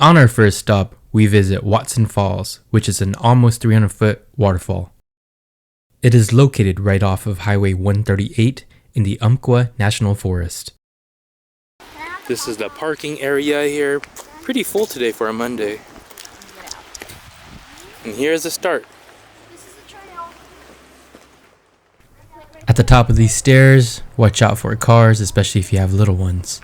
On our first stop, we visit Waterfalls, which is an almost 300-foot waterfall. It is located right off of Highway 138 in the Umpqua National Forest. This is the parking area here. Pretty full today for a Monday. And here's the start. At the top of these stairs, watch out for cars, especially if you have little ones.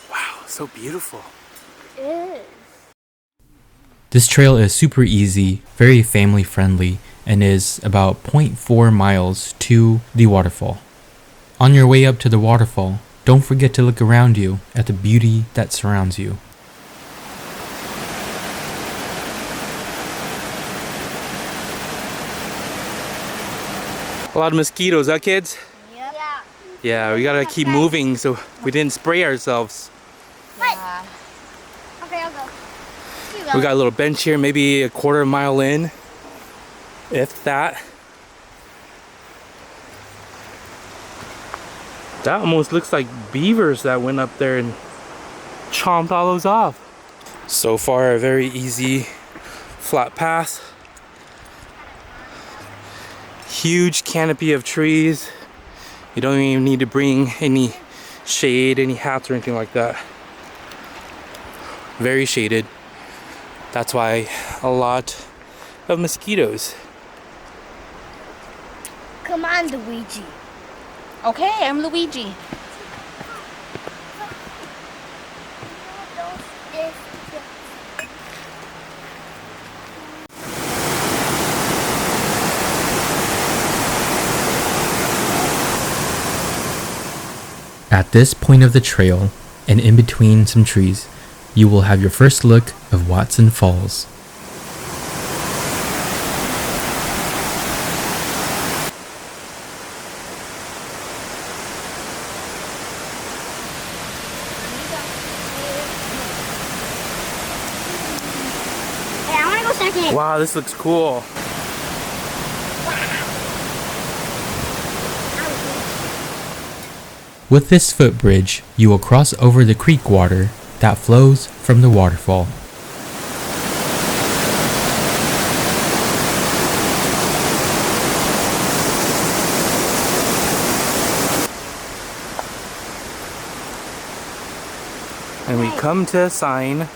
Wow, so beautiful. It is. This trail is super easy, very family friendly, and is about 0.4 miles to the waterfall. On your way up to the waterfall, don't forget to look around you at the beauty that surrounds you. A lot of mosquitoes, huh kids? Yep. Yeah, we gotta keep moving so we didn't spray ourselves. Yeah. Okay, I'll go. We got a little bench here, maybe a quarter mile in, if that. That almost looks like beavers that went up there and chomped all those off. So far, a very easy flat path. Huge canopy of trees. You don't even need to bring any shade, any hats or anything like that. Very shaded. That's why a lot of mosquitoes. Come on, Luigi. Okay, I'm Luigi. At this point of the trail, and in between some trees, you will have your first look of Watson Falls. Hey, I want to go second. Wow, this looks cool. With this footbridge, you will cross over the creek water that flows from the waterfall. And we come to a sign.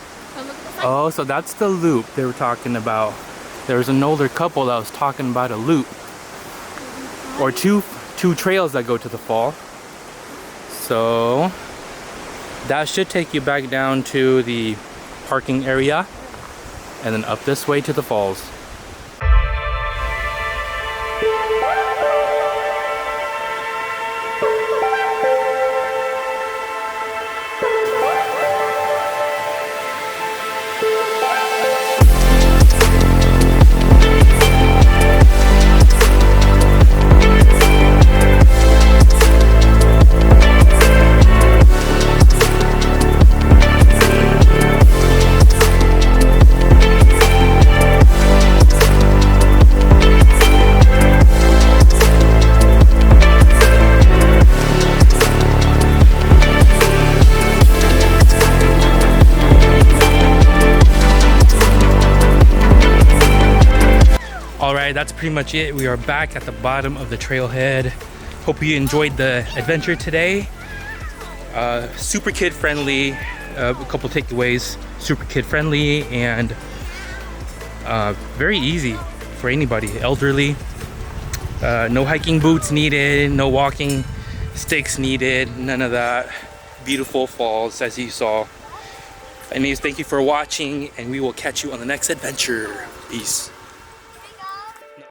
Oh, so that's the loop they were talking about. There was an older couple that was talking about a loop. Or two trails that go to the fall. So that should take you back down to the parking area and then up this way to the falls. Alright, that's pretty much it. We are back at the bottom of the trailhead. Hope you enjoyed the adventure today. Super kid friendly. A couple takeaways. Super kid friendly and very easy for anybody. Elderly. No hiking boots needed. No walking sticks needed. None of that. Beautiful falls as you saw. Anyways, thank you for watching and we will catch you on the next adventure. Peace.